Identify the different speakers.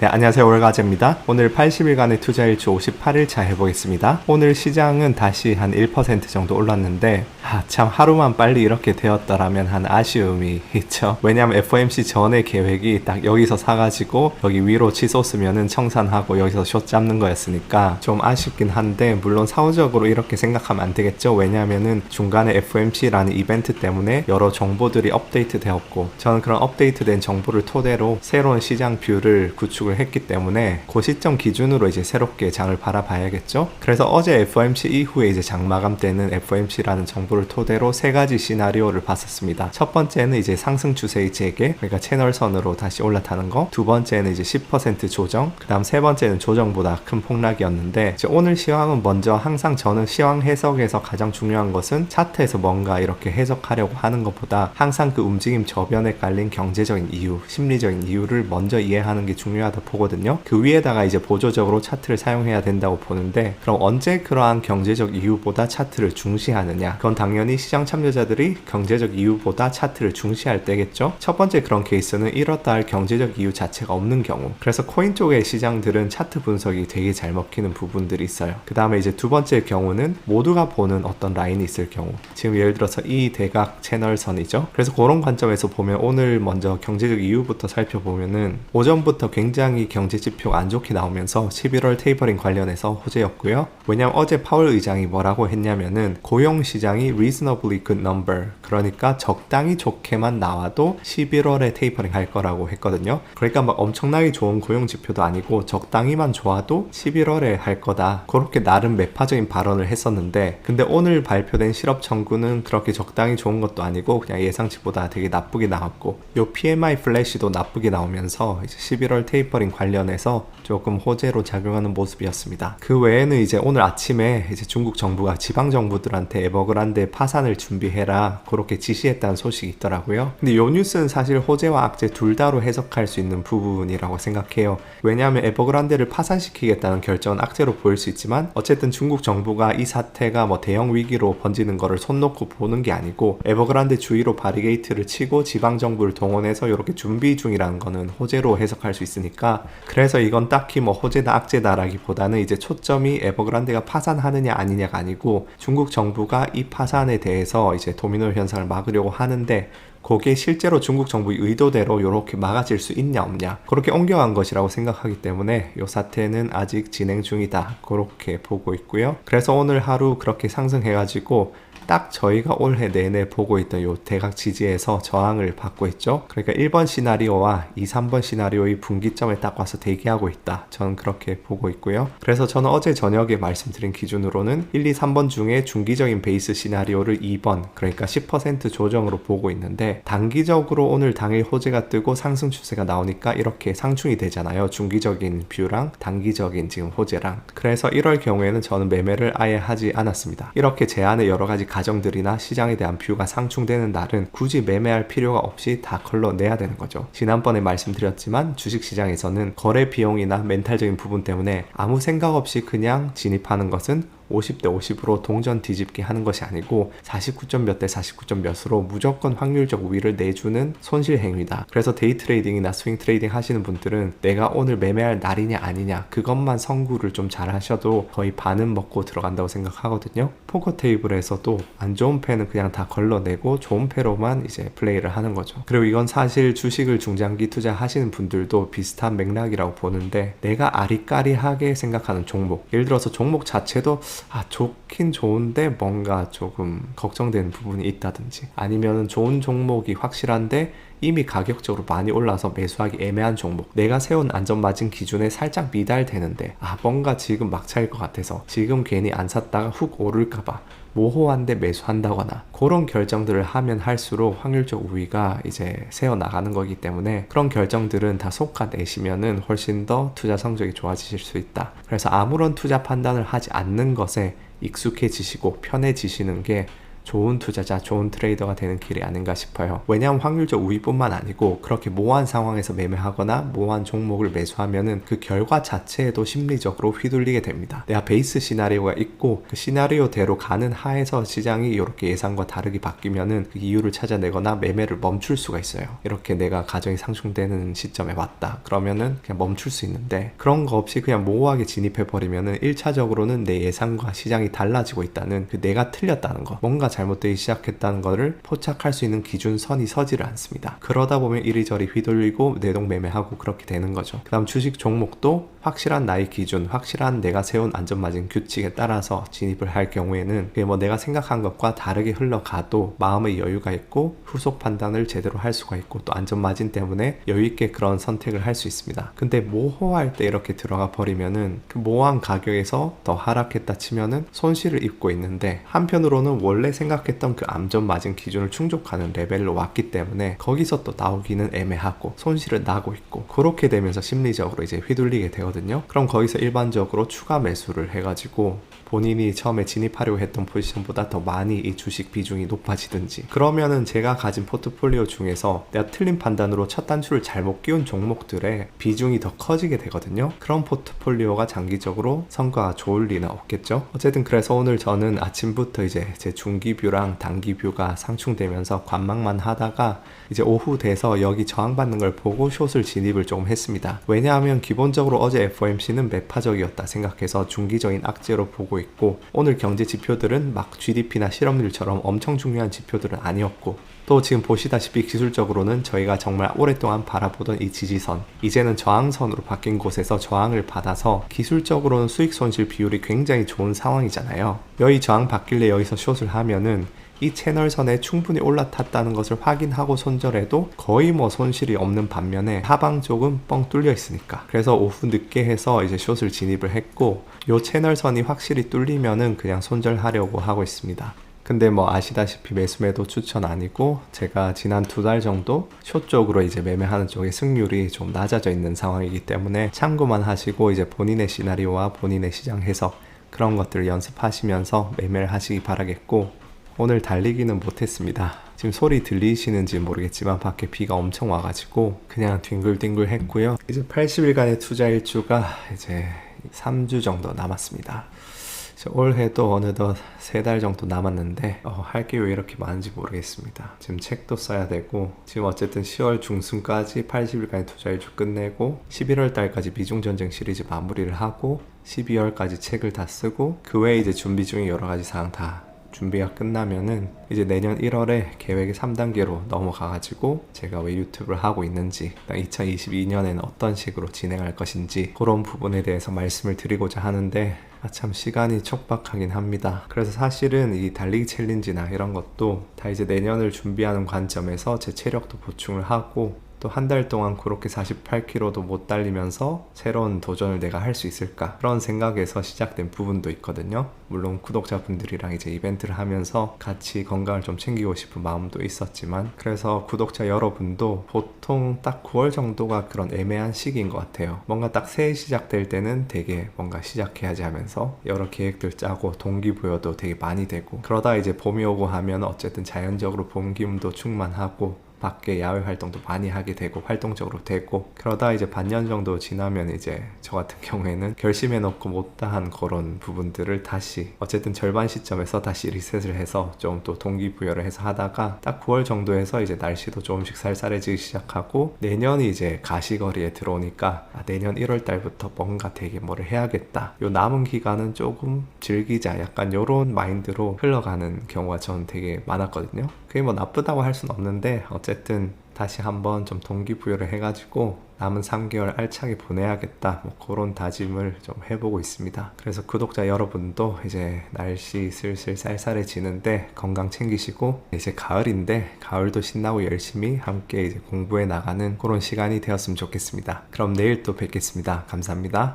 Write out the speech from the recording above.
Speaker 1: 네, 안녕하세요. 월가제입니다. 오늘 80일간의 투자일주 58일차 해보겠습니다. 오늘 시장은 다시 한 1% 정도 올랐는데 참 하루만 빨리 이렇게 되었더라면 한 아쉬움이 있죠. 왜냐하면 FOMC 전에 계획이 딱 여기서 사가지고 여기 위로 치솟으면은 청산하고 여기서 숏 잡는 거였으니까 좀 아쉽긴 한데, 물론 사후적으로 이렇게 생각하면 안 되겠죠. 왜냐하면은 중간에 FOMC라는 이벤트 때문에 여러 정보들이 업데이트 되었고, 저는 그런 업데이트된 정보를 토대로 새로운 시장 뷰를 구축을 했기 때문에 그 시점 기준으로 이제 새롭게 장을 바라봐야겠죠. 그래서 어제 FOMC 이후에 이제 장 마감 때는 FOMC라는 정보를 토대로 세 가지 시나리오를 봤었습니다. 첫 번째는 이제 상승 추세의 재개, 그러니까 채널선으로 다시 올라타는 거. 두 번째는 이제 10% 조정, 그 다음 세 번째는 조정보다 큰 폭락이었는데, 이제 오늘 시황은 먼저 항상 저는 시황 해석에서 가장 중요한 것은 차트에서 뭔가 이렇게 해석하려고 하는 것보다 항상 그 움직임 저변에 깔린 경제적인 이유, 심리적인 이유를 먼저 이해하는 게 중요하다 보거든요. 그 위에다가 이제 보조적으로 차트를 사용해야 된다고 보는데, 그럼 언제 그러한 경제적 이유보다 차트를 중시하느냐? 그건 당연히 시장 참여자들이 경제적 이유보다 차트를 중시할 때겠죠. 첫 번째 그런 케이스는 이렇다 할 경제적 이유 자체가 없는 경우. 그래서 코인 쪽의 시장들은 차트 분석이 되게 잘 먹히는 부분들이 있어요. 그 다음에 이제 두 번째 경우는 모두가 보는 어떤 라인이 있을 경우, 지금 예를 들어서 이 대각 채널선이죠. 그래서 그런 관점에서 보면 오늘 먼저 경제적 이유부터 살펴보면은 오전부터 굉장히 경제 지표가 안 좋게 나오면서 11월 테이퍼링 관련해서 호재였고요. 왜냐면 어제 파월 의장이 뭐라고 했냐면은 고용 시장이 reasonably good number, 그러니까 적당히 좋게만 나와도 11월에 테이퍼링 할 거라고 했거든요. 그러니까 막 엄청나게 좋은 고용 지표도 아니고 적당히만 좋아도 11월에 할 거다, 그렇게 나름 매파적인 발언을 했었는데, 근데 오늘 발표된 실업 청구는 그렇게 적당히 좋은 것도 아니고 그냥 예상치보다 되게 나쁘게 나왔고, 요 PMI 플래시도 나쁘게 나오면서 이제 11월 테이퍼링 관련해서 조금 호재로 작용하는 모습이었습니다. 그 외에는 이제 오늘 아침에 이제 중국 정부가 지방 정부들한테 에버그란데 파산을 준비해라, 그렇게 지시했다는 소식이 있더라고요. 근데 요 뉴스는 사실 호재와 악재 둘 다로 해석할 수 있는 부분이라고 생각해요. 왜냐하면 에버그란데를 파산시키겠다는 결정은 악재로 보일 수 있지만, 어쨌든 중국 정부가 이 사태가 뭐 대형 위기로 번지는 거를 손 놓고 보는 게 아니고 에버그란데 주위로 바리게이트를 치고 지방 정부를 동원해서 이렇게 준비 중이라는 거는 호재로 해석할 수 있으니까, 그래서 이건 딱히 뭐 호재다 악재다라기보다는 이제 초점이 에버그란데가 파산하느냐 아니냐가 아니고 중국 정부가 이 파산에 대해서 이제 도미노 현상을 막으려고 하는데, 그게 실제로 중국 정부의 의도대로 이렇게 막아질 수 있냐 없냐, 그렇게 옮겨간 것이라고 생각하기 때문에 이 사태는 아직 진행 중이다, 그렇게 보고 있고요. 그래서 오늘 하루 그렇게 상승해가지고 딱 저희가 올해 내내 보고 있던 요 대각 지지에서 저항을 받고 있죠. 그러니까 1번 시나리오와 2, 3번 시나리오의 분기점에 딱 와서 대기하고 있다, 저는 그렇게 보고 있고요. 그래서 저는 어제 저녁에 말씀드린 기준으로는 1, 2, 3번 중에 중기적인 베이스 시나리오를 2번, 그러니까 10% 조정으로 보고 있는데, 단기적으로 오늘 당일 호재가 뜨고 상승 추세가 나오니까 이렇게 상충이 되잖아요. 중기적인 뷰랑 단기적인 지금 호재랑. 그래서 이럴 경우에는 저는 매매를 아예 하지 않았습니다. 이렇게 제 안에 여러 가지 가정들이나 시장에 대한 뷰가 상충되는 날은 굳이 매매할 필요가 없이 다 걸러내야 되는 거죠. 지난번에 말씀드렸지만 주식시장에서는 거래 비용이나 멘탈적인 부분 때문에 아무 생각 없이 그냥 진입하는 것은 50대 50으로 동전 뒤집기 하는 것이 아니고 49점 몇 대 49점 몇으로 무조건 확률적 우위를 내주는 손실 행위다. 그래서 데이 트레이딩이나 스윙 트레이딩 하시는 분들은 내가 오늘 매매할 날이냐 아니냐 그것만 선구를 좀 잘 하셔도 거의 반은 먹고 들어간다고 생각하거든요. 포커 테이블에서도 안 좋은 패는 그냥 다 걸러내고 좋은 패로만 이제 플레이를 하는 거죠. 그리고 이건 사실 주식을 중장기 투자하시는 분들도 비슷한 맥락이라고 보는데, 내가 아리까리하게 생각하는 종목, 예를 들어서 종목 자체도 좋긴 좋은데 뭔가 조금 걱정되는 부분이 있다든지, 아니면 좋은 종목이 확실한데 이미 가격적으로 많이 올라서 매수하기 애매한 종목, 내가 세운 안전마진 기준에 살짝 미달되는데 뭔가 지금 막차일 것 같아서 지금 괜히 안 샀다가 훅 오를까봐 모호한데 매수한다거나, 그런 결정들을 하면 할수록 확률적 우위가 이제 새어나가는 거기 때문에 그런 결정들은 다 솎아내시면은 훨씬 더 투자 성적이 좋아지실 수 있다. 그래서 아무런 투자 판단을 하지 않는 것에 익숙해지시고 편해지시는 게 좋은 투자자, 좋은 트레이더가 되는 길이 아닌가 싶어요. 왜냐하면 확률적 우위뿐만 아니고 그렇게 모호한 상황에서 매매하거나 모호한 종목을 매수하면은 그 결과 자체에도 심리적으로 휘둘리게 됩니다. 내가 베이스 시나리오가 있고 그 시나리오대로 가는 하에서 시장이 이렇게 예상과 다르게 바뀌면은 그 이유를 찾아내거나 매매를 멈출 수가 있어요. 이렇게 내가 가정이 상충되는 시점에 왔다 그러면은 그냥 멈출 수 있는데, 그런 거 없이 그냥 모호하게 진입해버리면은 1차적으로는 내 예상과 시장이 달라지고 있다는, 그 내가 틀렸다는 거, 뭔가 잘못되기 시작했다는 거를 포착할 수 있는 기준선이 서지를 않습니다. 그러다 보면 이리저리 휘둘리고 내동매매하고 그렇게 되는 거죠. 그 다음 주식 종목도 확실한 나의 기준, 확실한 내가 세운 안전마진 규칙에 따라서 진입을 할 경우에는 그게 뭐 내가 생각한 것과 다르게 흘러가도 마음의 여유가 있고 후속 판단을 제대로 할 수가 있고 또 안전마진 때문에 여유있게 그런 선택을 할 수 있습니다. 근데 모호할 때 이렇게 들어가 버리면은 그 모호한 가격에서 더 하락했다 치면은 손실을 입고 있는데, 한편으로는 원래 생각했던 그 안전마진 기준을 충족하는 레벨로 왔기 때문에 거기서 또 나오기는 애매하고 손실을 나고 있고, 그렇게 되면서 심리적으로 이제 휘둘리게 되거든요. 그럼 거기서 일반적으로 추가 매수를 해가지고 본인이 처음에 진입하려고 했던 포지션보다 더 많이 이 주식 비중이 높아지든지, 그러면은 제가 가진 포트폴리오 중에서 내가 틀린 판단으로 첫 단추를 잘못 끼운 종목들의 비중이 더 커지게 되거든요. 그런 포트폴리오가 장기적으로 성과가 좋을 리는 없겠죠. 어쨌든 그래서 오늘 저는 아침부터 이제 제 중기뷰랑 단기뷰가 상충되면서 관망만 하다가 이제 오후 돼서 여기 저항받는 걸 보고 숏을 진입을 조금 했습니다. 왜냐하면 기본적으로 어제 FOMC는 매파적이었다 생각해서 중기적인 악재로 보고 있고, 오늘 경제 지표들은 막 GDP나 실업률처럼 엄청 중요한 지표들은 아니었고, 또 지금 보시다시피 기술적으로는 저희가 정말 오랫동안 바라보던 이 지지선, 이제는 저항선으로 바뀐 곳에서 저항을 받아서 기술적으로는 수익 손실 비율이 굉장히 좋은 상황이잖아요. 여기 저항 받길래 여기서 숏을 하면은 이 채널선에 충분히 올라탔다는 것을 확인하고 손절해도 거의 뭐 손실이 없는 반면에 하방 쪽은 뻥 뚫려 있으니까, 그래서 오후 늦게 해서 이제 숏을 진입을 했고, 요 채널선이 확실히 뚫리면은 그냥 손절하려고 하고 있습니다. 근데 뭐 아시다시피 매수매도 추천 아니고, 제가 지난 2달 정도 숏 쪽으로 이제 매매하는 쪽에 승률이 좀 낮아져 있는 상황이기 때문에 참고만 하시고 이제 본인의 시나리오와 본인의 시장 해석, 그런 것들을 연습하시면서 매매를 하시기 바라겠고, 오늘 달리기는 못했습니다. 지금 소리 들리시는지 모르겠지만 밖에 비가 엄청 와가지고 그냥 뒹굴뒹굴 했고요. 이제 80일간의 투자 일주가 이제 3주 정도 남았습니다. 올해도 어느덧 3달 정도 남았는데 할 게 왜 이렇게 많은지 모르겠습니다. 지금 책도 써야 되고, 지금 어쨌든 10월 중순까지 80일간의 투자 일주 끝내고 11월 달까지 미중전쟁 시리즈 마무리를 하고 12월까지 책을 다 쓰고, 그 외에 이제 준비 중인 여러 가지 사항 다 준비가 끝나면은 이제 내년 1월에 계획의 3단계로 넘어가가지고 제가 왜 유튜브를 하고 있는지, 2022년에는 어떤 식으로 진행할 것인지 그런 부분에 대해서 말씀을 드리고자 하는데, 참 시간이 촉박하긴 합니다. 그래서 사실은 이 달리기 챌린지나 이런 것도 다 이제 내년을 준비하는 관점에서 제 체력도 보충을 하고, 또 한 달 동안 그렇게 48km도 못 달리면서 새로운 도전을 내가 할 수 있을까, 그런 생각에서 시작된 부분도 있거든요. 물론 구독자분들이랑 이제 이벤트를 하면서 같이 건강을 좀 챙기고 싶은 마음도 있었지만, 그래서 구독자 여러분도 보통 딱 9월 정도가 그런 애매한 시기인 것 같아요. 뭔가 딱 새해 시작될 때는 되게 뭔가 시작해야지 하면서 여러 계획들 짜고 동기부여도 되게 많이 되고, 그러다 이제 봄이 오고 하면 어쨌든 자연적으로 봄 기운도 충만하고 밖에 야외 활동도 많이 하게 되고 활동적으로 되고, 그러다 이제 반년 정도 지나면 이제 저 같은 경우에는 결심해놓고 못다한 그런 부분들을 다시 어쨌든 절반 시점에서 다시 리셋을 해서 좀 또 동기부여를 해서 하다가 딱 9월 정도에서 이제 날씨도 조금씩 쌀쌀해지기 시작하고 내년이 이제 가시거리에 들어오니까 내년 1월 달부터 뭔가 되게 뭐를 해야겠다, 요 남은 기간은 조금 즐기자, 약간 요런 마인드로 흘러가는 경우가 저는 되게 많았거든요. 그게 뭐 나쁘다고 할 순 없는데, 어쨌든 다시 한번 좀 동기부여를 해가지고 남은 3개월 알차게 보내야겠다, 뭐 그런 다짐을 좀 해보고 있습니다. 그래서 구독자 여러분도 이제 날씨 슬슬 쌀쌀해지는데 건강 챙기시고, 이제 가을인데 가을도 신나고 열심히 함께 이제 공부해 나가는 그런 시간이 되었으면 좋겠습니다. 그럼 내일 또 뵙겠습니다. 감사합니다.